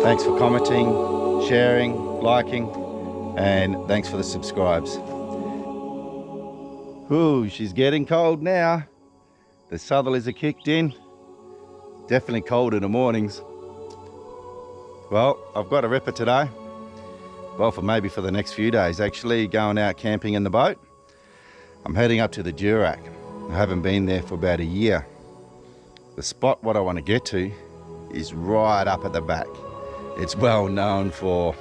Thanks for commenting, sharing, liking, and thanks for the subscribes. Ooh, she's getting cold now. The southerlies are kicked in. Definitely cold in the mornings. Well, I've got a ripper today. Well, maybe for the next few days, actually, going out camping in the boat. I'm heading up to the Durack. I haven't been there for about a year. The spot what I want to get to is right up at the back. It's well known for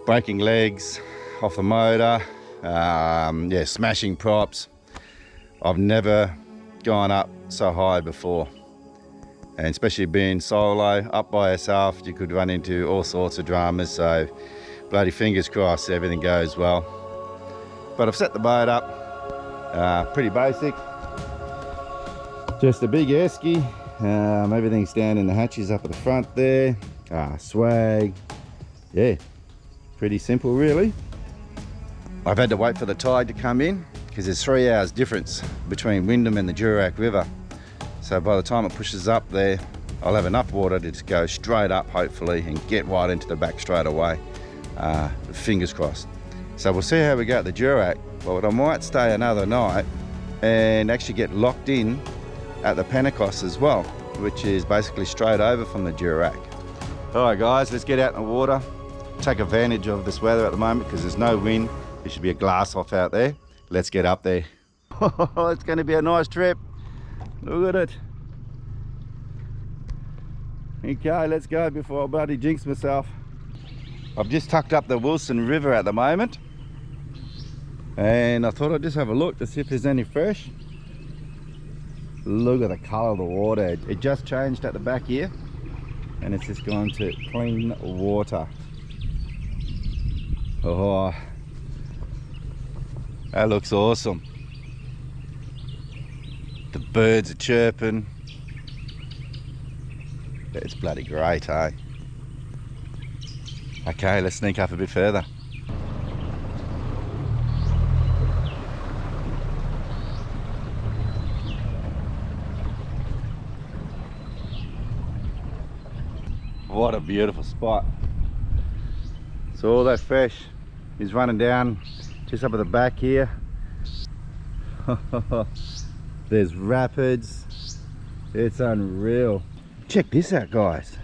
breaking legs off the motor, yeah, smashing props. I've never gone up so high before, and especially being solo up by yourself, you could run into all sorts of dramas. So bloody fingers crossed everything goes well. But I've set the boat up, pretty basic, just a big esky. Everything's down in the hatches up at the front there. Swag, yeah, pretty simple really. I've had to wait for the tide to come in because there's 3 hours difference between Wyndham and the Durack River. So by the time it pushes up there, I'll have enough water to just go straight up hopefully and get right into the back straight away. Fingers crossed. So we'll see how we go at the Durack, but I might stay another night and actually get locked in at the Pentecost as well, which is basically straight over from the Durack. Alright guys, let's get out in the water, take advantage of this weather at the moment because there's no wind. There should be a glass off out there. Let's get up there. It's going to be a nice trip. Look at it. Okay, let's go before I bloody jinx myself. I've just tucked up the Wilson River at the moment, and I thought I'd just have a look to see if there's any fresh. Look at the colour of the water. It just changed at the back here, and it's just gone to clean water. Oh, that looks awesome. The birds are chirping. It's bloody great, eh? Okay, let's sneak up a bit further. What a beautiful spot. So all that fish is running down just up at the back here. There's rapids. It's unreal. Check this out, guys.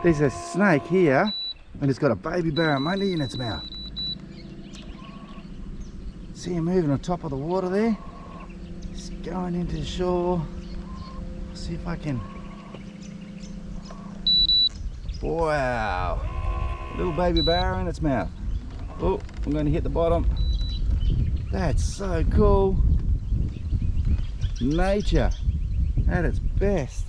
There's a snake here and it's got a baby barramundi in its mouth. See him moving on top of the water there? It's going into the shore. See if I can. Wow. Little baby barra in its mouth. Oh, I'm going to hit the bottom. That's so cool. Nature at its best.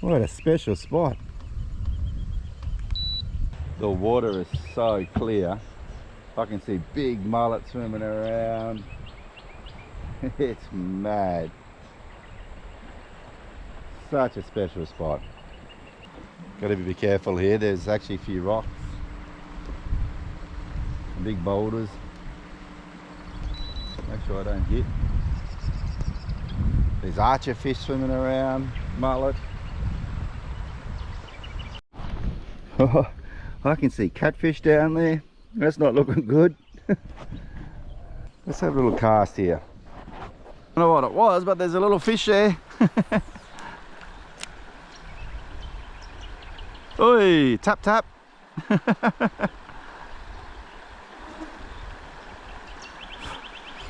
What a special spot. The water is so clear. I can see big mullet swimming around. It's mad. Such a special spot. Got to be careful here. There's actually a few rocks, big boulders. Make sure I don't hit. There's archer fish swimming around, mullet. I can see catfish down there. That's not looking good. Let's have a little cast here. I don't know what it was, but there's a little fish there. Oi, tap tap.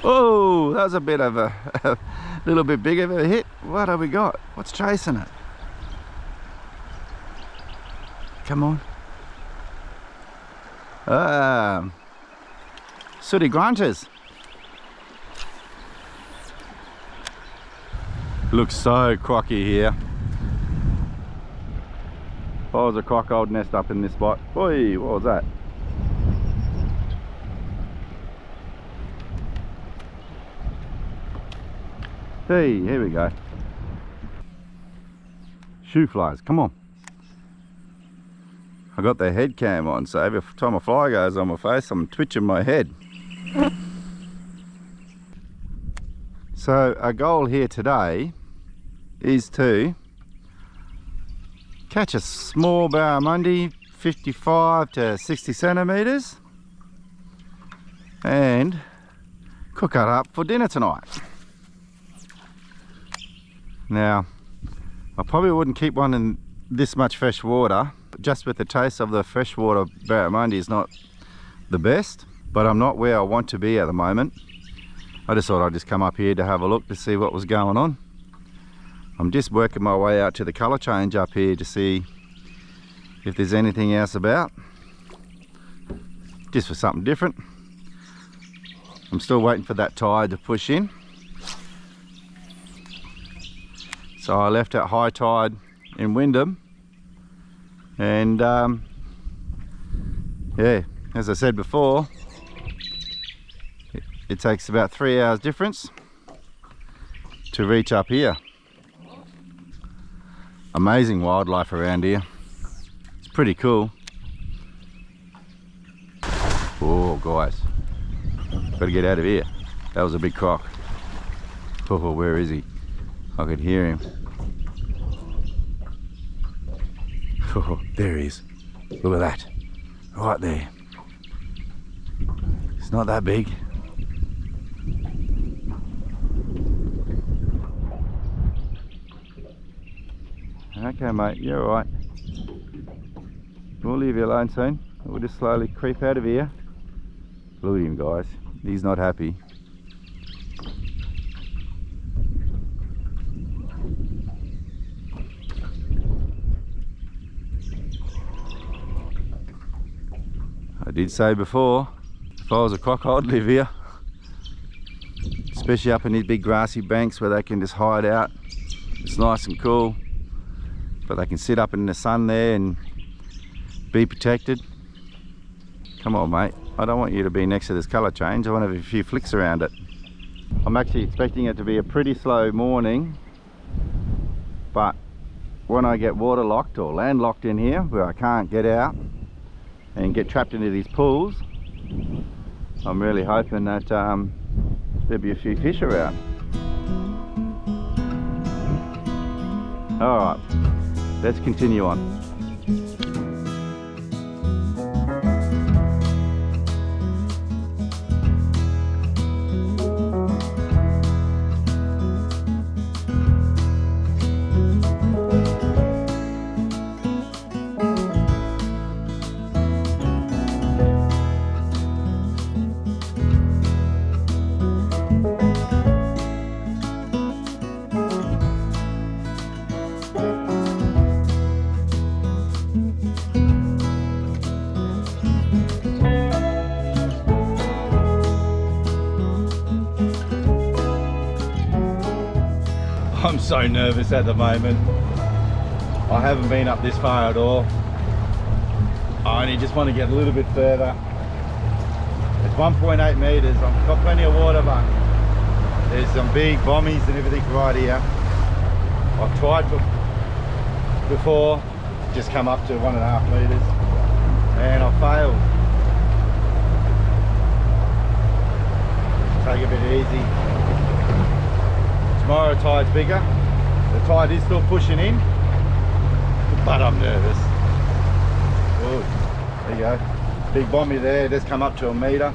Oh, that was a bit of a little bit big of a hit. What have we got? What's chasing it? Come on. Sooty grunters. Looks so crocky here. If I was a croc, I would nest up in this spot. Oi, what was that? Hey, here we go. Shoe flies, come on. I got the head cam on, so every time a fly goes on my face, I'm twitching my head. So our goal here today is to catch a small barramundi, 55 to 60 centimeters, and cook it up for dinner tonight. Now, I probably wouldn't keep one in this much fresh water. Just with the taste of the freshwater barramundi is not the best, but I'm not where I want to be at the moment. I just thought I'd just come up here to have a look to see what was going on. I'm just working my way out to the colour change up here to see if there's anything else about, just for something different. I'm still waiting for that tide to push in. So I left at high tide in Wyndham, and yeah, as I said before, it takes about 3 hours difference to reach up here. Amazing wildlife around here. It's pretty cool. Oh guys, gotta get out of here. That was a big croc. Oh, where is he? I could hear him. Oh, there he is. Look at that. Right there. It's not that big. Okay mate, you're alright. We'll leave you alone soon. We'll just slowly creep out of here. Look at him guys, he's not happy. I did say before, if I was a croc I'd live here. Especially up in these big grassy banks where they can just hide out. It's nice and cool. But they can sit up in the sun there and be protected. Come on mate, I don't want you to be next to this colour change. I want to have a few flicks around it. I'm actually expecting it to be a pretty slow morning, but when I get waterlocked or landlocked in here where I can't get out and get trapped into these pools, I'm really hoping that there'll be a few fish around. Alright, let's continue on. I'm so nervous at the moment. I haven't been up this far at all. I only just want to get a little bit further. It's 1.8 meters. I've got plenty of water, but there's some big bommies and everything right here. I've tried before to just come up to 1.5 meters and I failed. Take a bit easy. Tomorrow tide's bigger. The tide is still pushing in, but I'm nervous. Ooh, there you go. Big bommy there, just come up to 1 meter.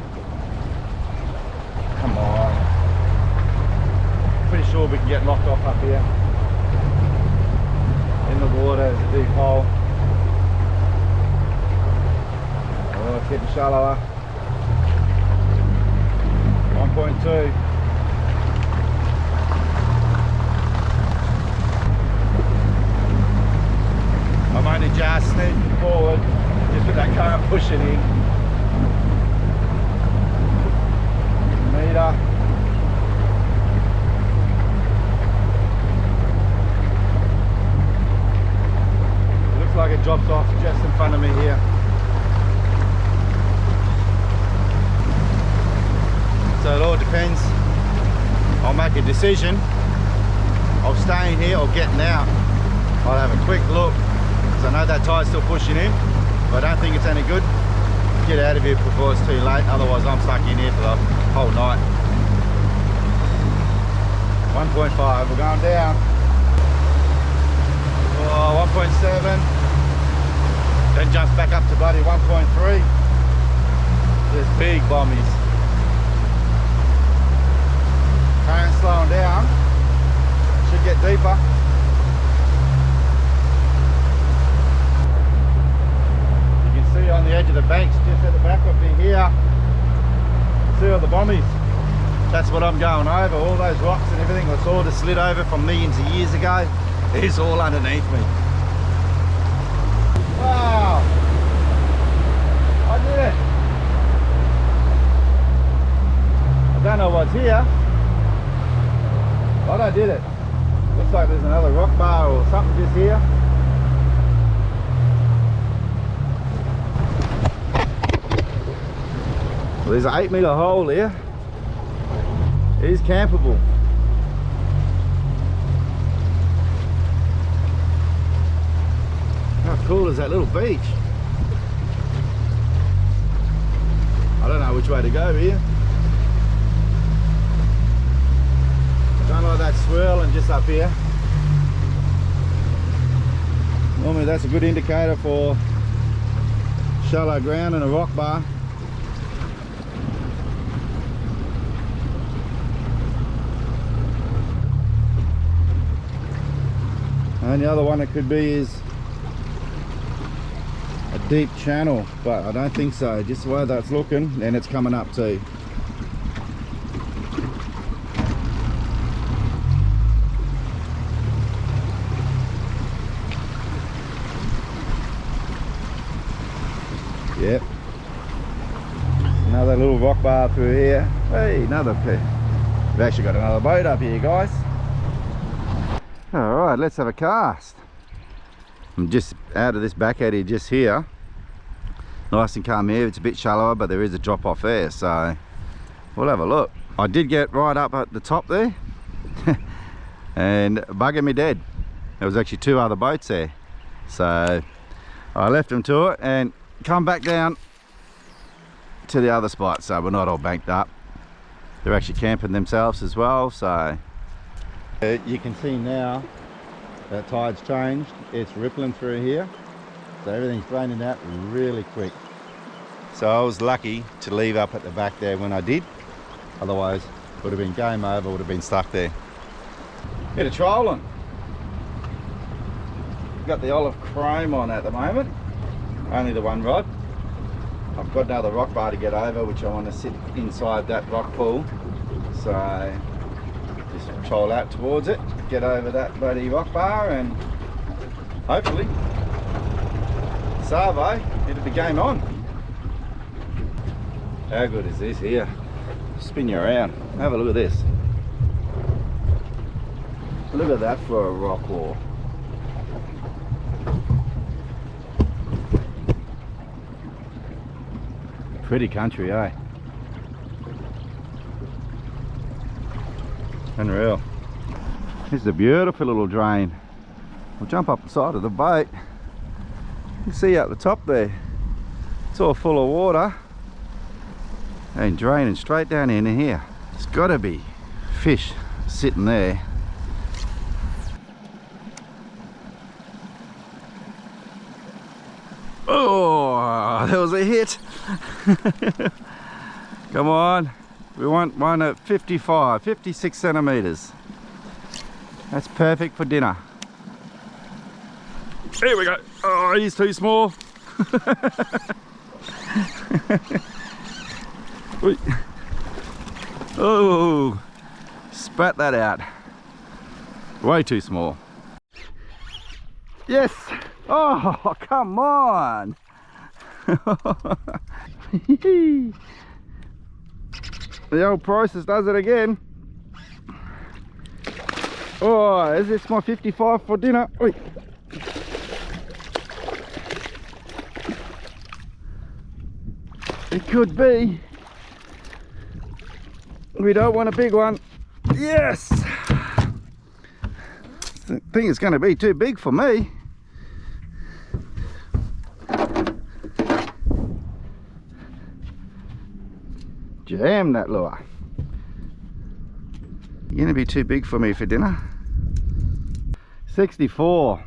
Come on. Pretty sure we can get locked off up here. In the water, there's a deep hole. Oh, it's getting shallower. 1.2. I'm only just sneaking forward, just with that current pushing in. Meter. It looks like it drops off just in front of me here. So it all depends. I'll make a decision of staying here or getting out. I'll have a quick look. I know that tide's still pushing in, but I don't think it's any good. Get out of here before it's too late, otherwise I'm stuck in here for the whole night. 1.5, we're going down. Oh, 1.7. Then jumps back up to bloody 1.3. There's big bombies. Current slowing down. Should get deeper. You can see on the edge of the banks, just at the back of me here. See all the bombies. That's what I'm going over. All those rocks and everything that's all just slid over from millions of years ago. It's all underneath me. Wow! I did it! I don't know what's here, but I did it. Looks like there's another rock bar or something just here. Well, there's an 8 metre hole here. It is campable. How cool is that little beach? I don't know which way to go here. I don't like that swirling just up here. Normally that's a good indicator for shallow ground and a rock bar. And the other one it could be is a deep channel, but I don't think so. Just the way that's looking, then it's coming up too. Yep. Another little rock bar through here. Hey, another pair. We've actually got another boat up here, guys. Alright, let's have a cast. I'm just out of this back eddy just here. Nice and calm here. It's a bit shallower, but there is a drop off there, so we'll have a look. I did get right up at the top there and bugging me dead. There was actually 2 other boats there, so I left them to it and come back down to the other spot, so we're not all banked up. They're actually camping themselves as well, so you can see now that tide's changed. It's rippling through here, so everything's draining out really quick. So I was lucky to leave up at the back there when I did, otherwise it would have been game over, would have been stuck there. Bit of trolling. Got the olive chrome on at the moment, only the one rod. I've got another rock bar to get over, which I want to sit inside that rock pool, so just troll out towards it, get over that bloody rock bar, and hopefully Savo, it'll be game on. How good is this here? Spin you around, have a look at this. Look at that for a rock wall. Pretty country, eh? Unreal. This is a beautiful little drain. We'll jump up the side of the boat. You can see up the top there, it's all full of water and draining straight down in here. There's got to be fish sitting there. Oh, there was a hit. Come on, we want one at 56 centimeters. That's perfect for dinner. Here we go. Oh, he's too small. Oh, spat that out. Way too small. Yes. Oh, come on. The old process does it again. Oh, is this my 55 for dinner? Oi. It could be. We don't want a big one. Yes! I think it's going to be too big for me. Jam that lure. You're going to be too big for me for dinner. 64.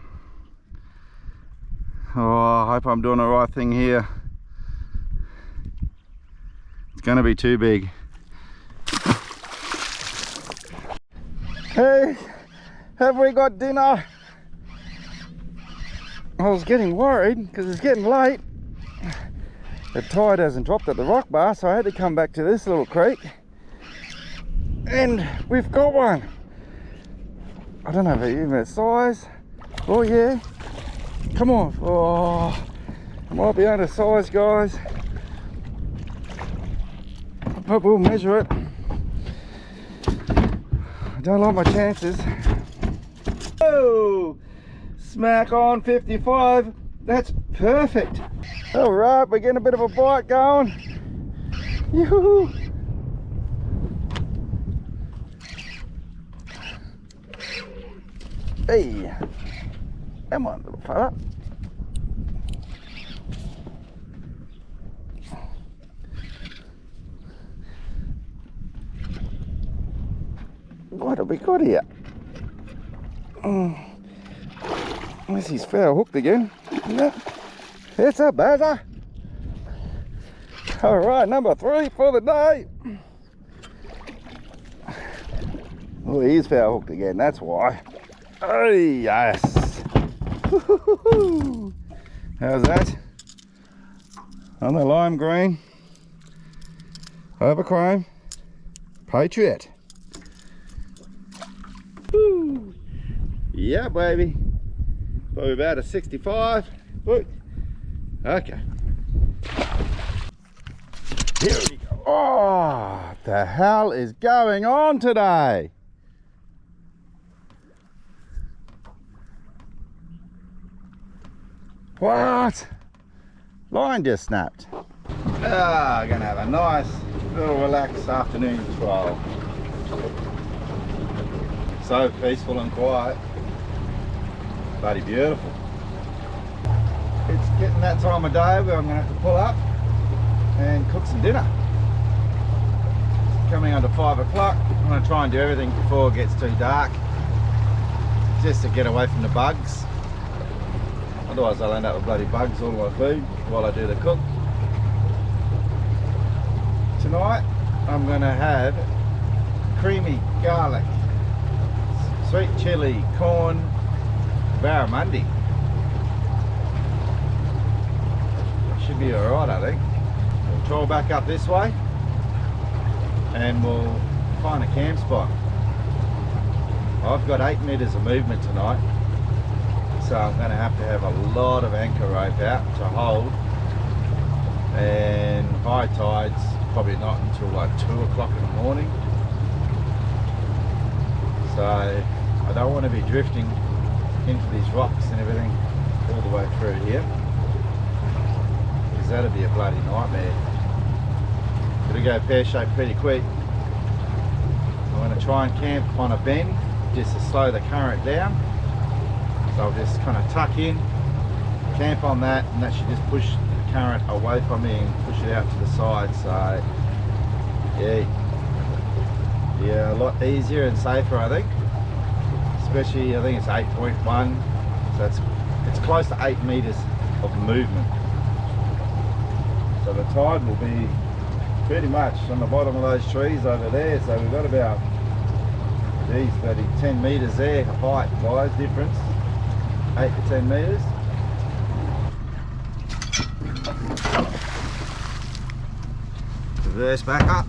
Oh, I hope I'm doing the right thing here. It's gonna be too big. Hey, have we got dinner? I was getting worried because it's getting late. The tide hasn't dropped at the rock bar, so I had to come back to this little creek. And we've got one. I don't know if it's even a size. Oh yeah. Come on. Oh, it might be undersized, guys. But we'll measure it. I don't like my chances. Oh, smack on 55. That's perfect. All right, we're getting a bit of a bite going. Yoo-hoo. Hey, come on, little fella. What have we got here? Unless he's foul hooked again. No, it's a bazzer. All right, number 3 for the day. Oh, he's foul hooked again, that's why. Oh, yes. How's that? On the lime green, over chrome, Patriot. Woo. Yeah, baby. Probably about a 65. Look. Okay. Here we go. Oh, what the hell is going on today? What? Line just snapped. Ah, gonna have a nice little relaxed afternoon stroll. So peaceful and quiet. Bloody beautiful. It's getting that time of day where I'm gonna have to pull up and cook some dinner. It's coming under 5 o'clock. I'm gonna try and do everything before it gets too dark, just to get away from the bugs. Otherwise I'll end up with bloody bugs all my food while I do the cook. Tonight I'm going to have creamy garlic, sweet chili, corn, barramundi. Should be alright, I think. We'll trawl back up this way and we'll find a camp spot. I've got 8 meters of movement tonight. So I'm going to have a lot of anchor rope out to hold, and high tides probably not until like 2 o'clock in the morning. So I don't want to be drifting into these rocks and everything all the way through here, because that'd be a bloody nightmare. It'll go pear-shaped pretty quick. I'm going to try and camp on a bend just to slow the current down. So I'll just kind of tuck in, camp on that, and that should just push the current away from me and push it out to the side. So yeah, a lot easier and safer, I think. Especially, I think it's 8.1, so it's close to 8 meters of movement. So the tide will be pretty much on the bottom of those trees over there. So we've got about 10 meters there height wise difference. 8 to 10 meters. Reverse back up.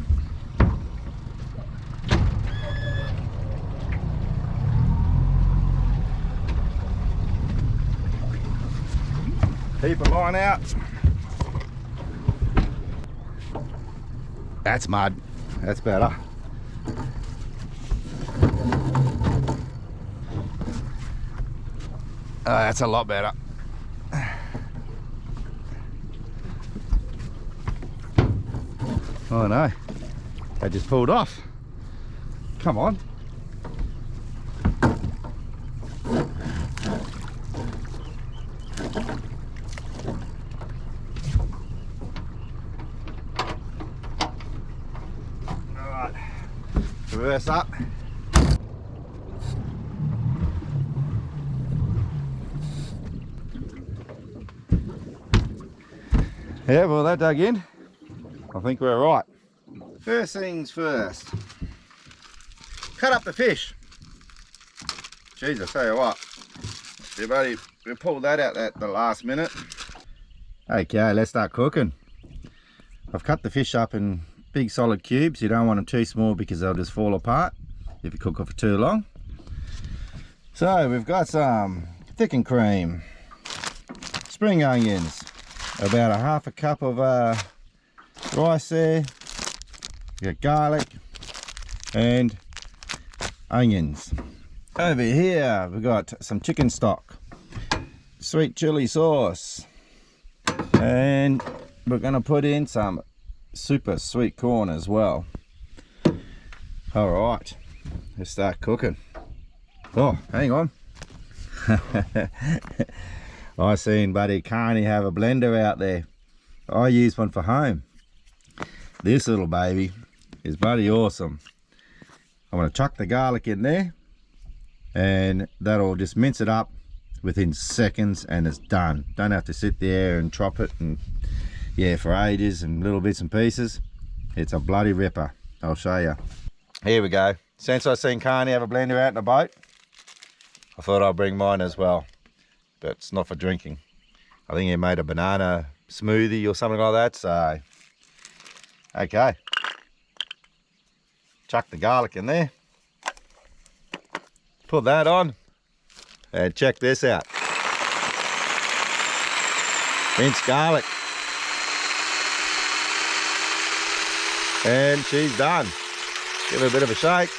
Keep a line out. That's mud. That's better. That's a lot better. Oh no, I just pulled off. Come on. All right, reverse up. Yeah, well, that dug in. I think we're right. First things first. Cut up the fish. Jeez, I tell you what. We pulled that out at the last minute. Okay, let's start cooking. I've cut the fish up in big solid cubes. You don't want them too small because they'll just fall apart if you cook it for too long. So we've got some thickened cream, spring onions, about a half a cup of rice there. We got garlic and onions. Over here we've got some chicken stock, sweet chili sauce, and we're going to put in some super sweet corn as well. All right, let's start cooking. Oh, hang on. I seen Buddy Carney have a blender out there. I use one for home. This little baby is bloody awesome. I'm going to chuck the garlic in there, and that'll just mince it up within seconds, and it's done. Don't have to sit there and chop it and yeah, for ages and little bits and pieces. It's a bloody ripper. I'll show you. Here we go. Since I seen Carney have a blender out in a boat, I thought I'd bring mine as well, but it's not for drinking. I think he made a banana smoothie or something like that. So okay, chuck the garlic in there, put that on, and check this out. Minced garlic. And she's done. Give her a bit of a shake.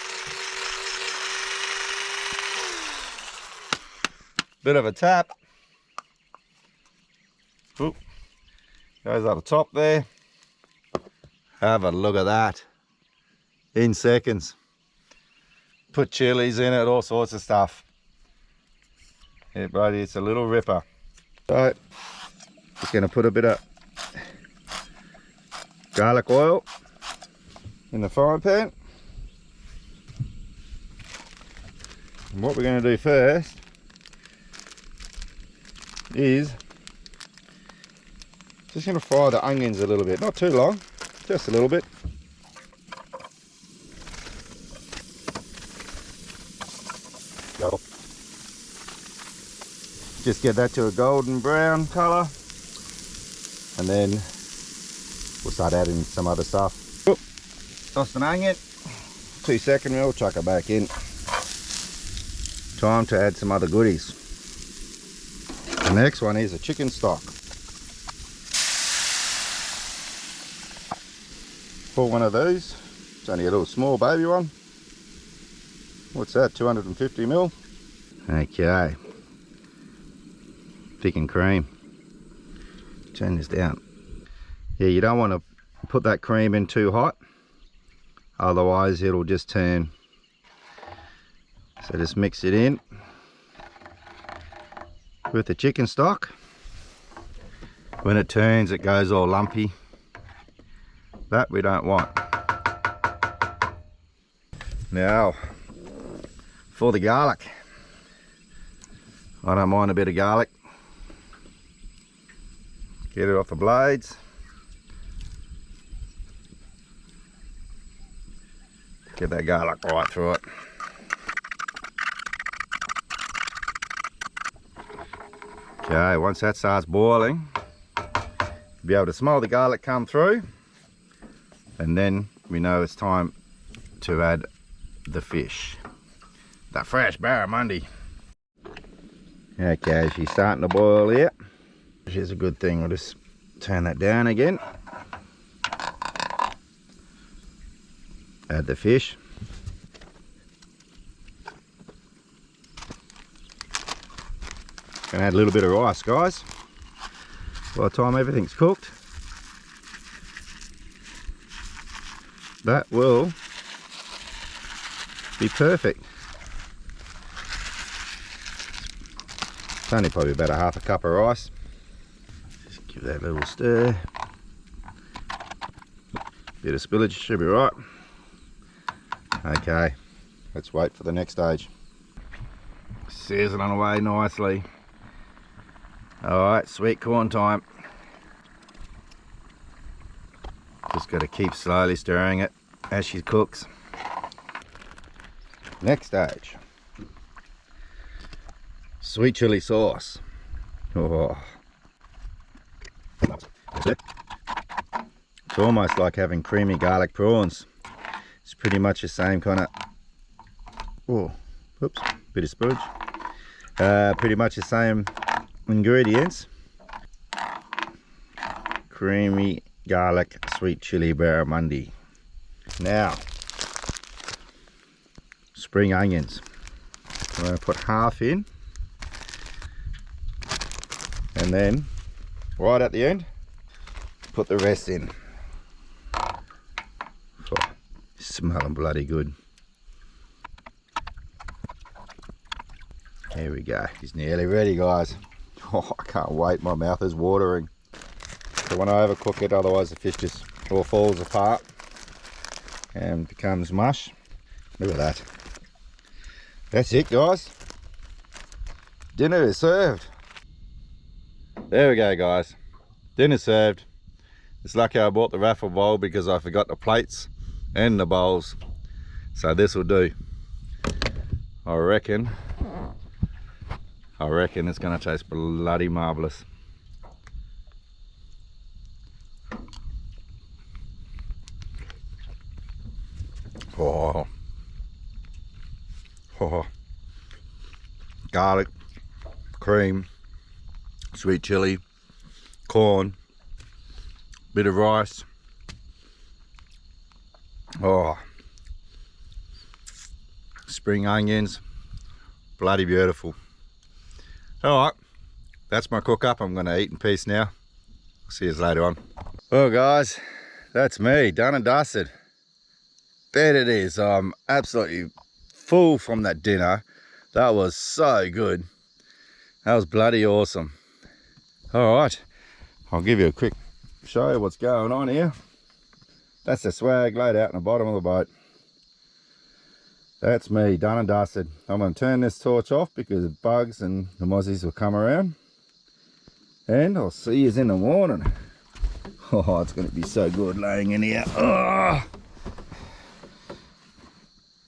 Bit of a tap. Oop. Goes up the top there. Have a look at that. In seconds. Put chilies in it, all sorts of stuff. Yeah, buddy, it's a little ripper. So, just going to put a bit of garlic oil in the frying pan. And what we're going to do first is just going to fry the onions a little bit, not too long, just a little bit. Just get that to a golden brown colour, and then we'll start adding some other stuff. Toss an onion, 2 second, we'll chuck it back in. Time to add some other goodies. The next one is a chicken stock. Pull one of these. It's only a little small baby one. What's that, 250 ml? Okay. Thickened cream. Turn this down. Yeah, you don't want to put that cream in too hot, otherwise it'll just turn. So just mix it in with the chicken stock. When it turns, it goes all lumpy. That we don't want. Now for the garlic. I don't mind a bit of garlic. Get it off the blades. Get that garlic right through it. Okay, once that starts boiling, you'll be able to smell the garlic come through, and then we know it's time to add the fish. The fresh barramundi. Okay, she's starting to boil here. Which is a good thing. We'll just turn that down again. Add the fish. Gonna add a little bit of rice, guys. By the time everything's cooked, that will be perfect. It's only probably about a half a cup of rice. Just give that a little stir. Bit of spillage should be right. Okay, let's wait for the next stage. Sizzling away nicely. Alright, sweet corn time. Just got to keep slowly stirring it as she cooks. Next stage, sweet chili sauce. Oh, it's almost like having creamy garlic prawns. It's pretty much the same kind of, oh, oops, bit of spudge. Pretty much the same ingredients. Creamy garlic sweet chili barramundi. Now, spring onions. I'm going to put half in, and then right at the end put the rest in. Oh, smelling bloody good. Here we go. It's nearly ready, guys. Oh, I can't wait. My mouth is watering. So when I overcook it, otherwise the fish just all falls apart and becomes mush. Look at that. That's it, guys. Dinner is served. There we go, guys. Dinner served. It's lucky I bought the raffle bowl because I forgot the plates and the bowls. So this will do. I reckon it's gonna taste bloody marvelous. Oh. Oh. Garlic, cream, sweet chili, corn, bit of rice. Oh, spring onions, bloody beautiful. All right, that's my cook up. I'm going to eat in peace now. See you later on. Well, guys, that's me, done and dusted. Bet it is. I'm absolutely full from that dinner. That was so good. That was bloody awesome. All right, I'll give you a quick show of what's going on here. That's the swag laid out in the bottom of the boat. That's me, done and dusted. I'm going to turn this torch off because bugs and the mozzies will come around. And I'll see you in the morning. Oh, it's going to be so good laying in here. Oh.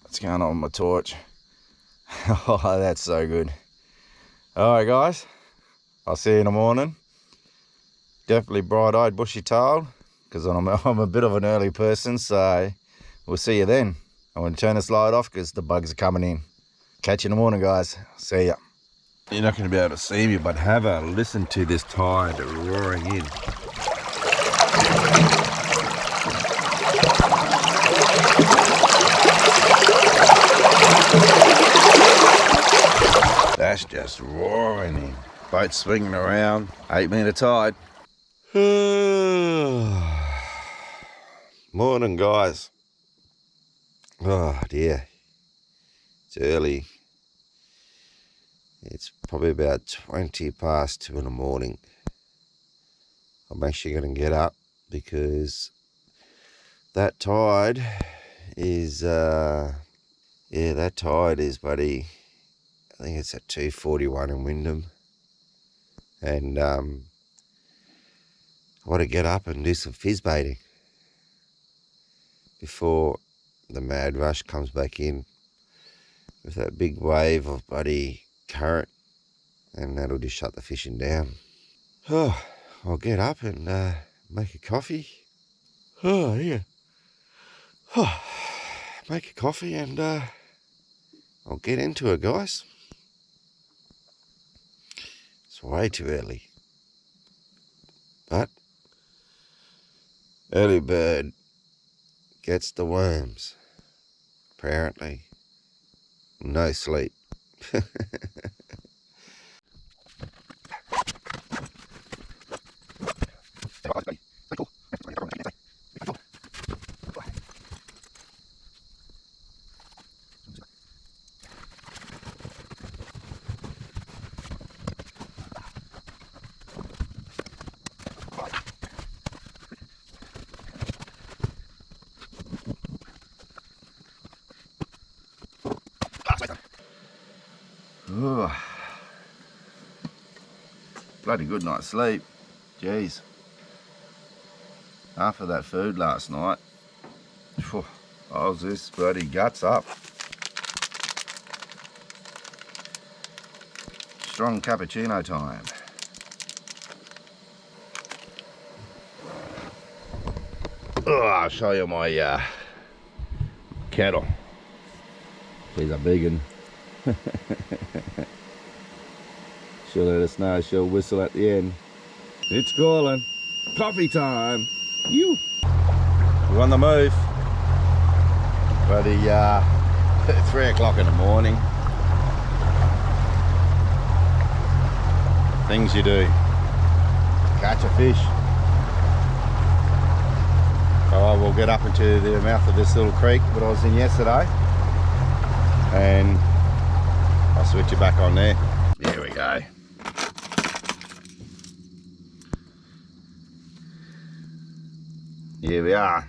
What's going on with my torch? Oh, that's so good. All right, guys. I'll see you in the morning. Definitely bright-eyed, bushy-tailed, because I'm a bit of an early person, so we'll see you then. I'm going to turn this light off because the bugs are coming in. Catch you in the morning, guys. See ya. You're not going to be able to see me, but have a listen to this tide roaring in. That's just roaring in. Boat swinging around. 8-meter tide. Morning, guys. Oh dear, it's early. It's probably about 20 past 2 in the morning. I'm actually going to get up because that tide is yeah, that tide is, buddy, I think it's at 2:41 in Wyndham, and I want to get up and do some fizz baiting before the mad rush comes back in with that big wave of bloody current, and that'll just shut the fishing down. Oh, I'll get up and make a coffee. Oh yeah. Oh, make a coffee and I'll get into it, guys. It's way too early, but early bird gets the worms. Apparently, no sleep. Ooh. Bloody good night's sleep. Jeez. After that food last night, phew, I was this bloody guts up. Strong cappuccino time. Oh, I'll show you my kettle. She's a big one. She'll let us know, she'll whistle at the end. It's calling. Coffee time. You. We're on the move. Bloody 3 o'clock in the morning. Things you do. Catch a fish. Oh, we'll get up into the mouth of this little creek that I was in yesterday. And I'll switch it back on there. There we go. Here we are.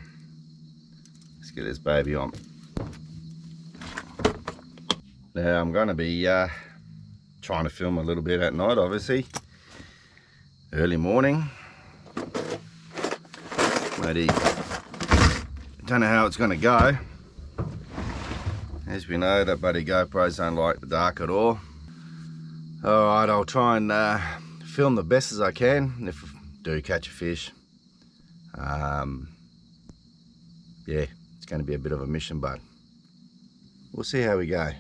Let's get this baby on. Now I'm going to be trying to film a little bit at night, obviously. Early morning. Maybe don't know how it's going to go. As we know, that bloody GoPros don't like the dark at all. Alright, I'll try and film the best as I can if I do catch a fish. Yeah, it's going to be a bit of a mission, but we'll see how we go.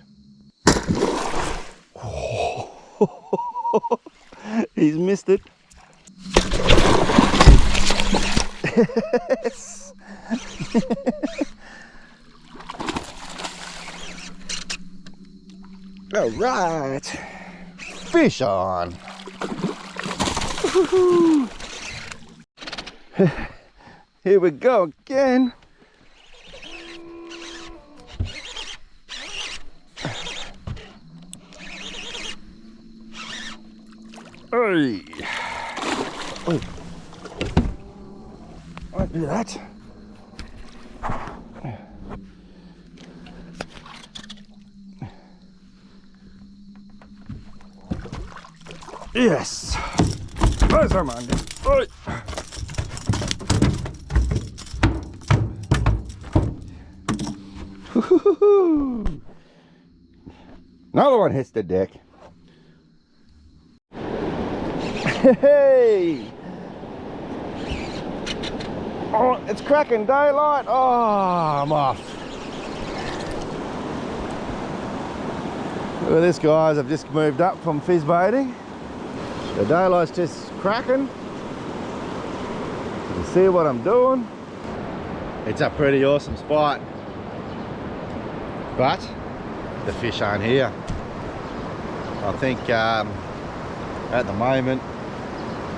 He's missed it. Yes. All right, fish on. Here we go again. Hey. Oh. Won't do that. Yes. Barramundi. Oi. Another one hits the deck. Hey! Oh, it's cracking daylight. Oh, I'm off. Look at this, guys. I've just moved up from fizz baiting. The daylight's just cracking. You can see what I'm doing. It's a pretty awesome spot. But the fish aren't here. I think at the moment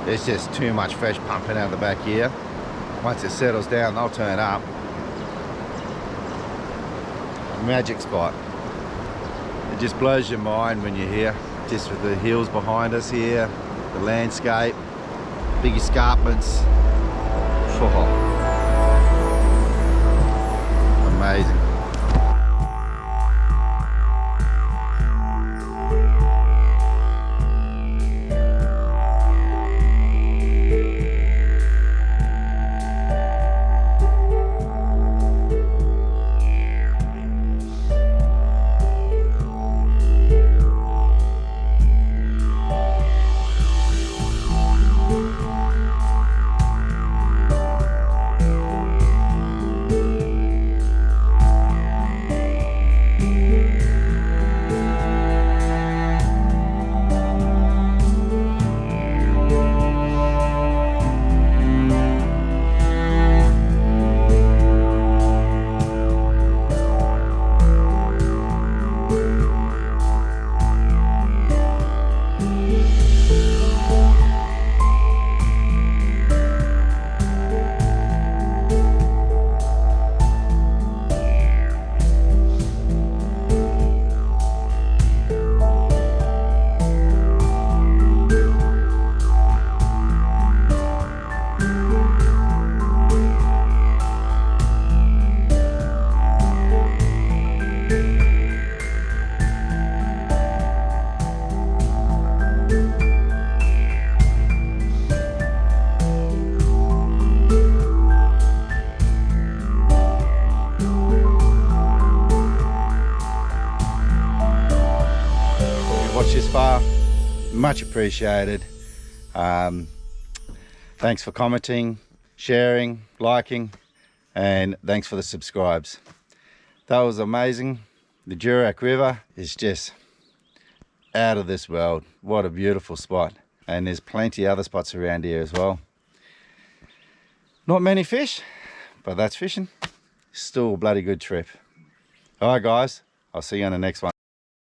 there's just too much fresh pumping out the back here. Once it settles down, they'll turn up. A magic spot. It just blows your mind when you're here, just with the hills behind us here, the landscape, big escarpments. Oh, amazing. much appreciated. Thanks for commenting, sharing, liking, and thanks for the subscribes. That was amazing. The Durack River is just out of this world. What a beautiful spot. And there's plenty other spots around here as well. Not many fish, but that's fishing. Still a bloody good trip. All right, guys, I'll see you on the next one.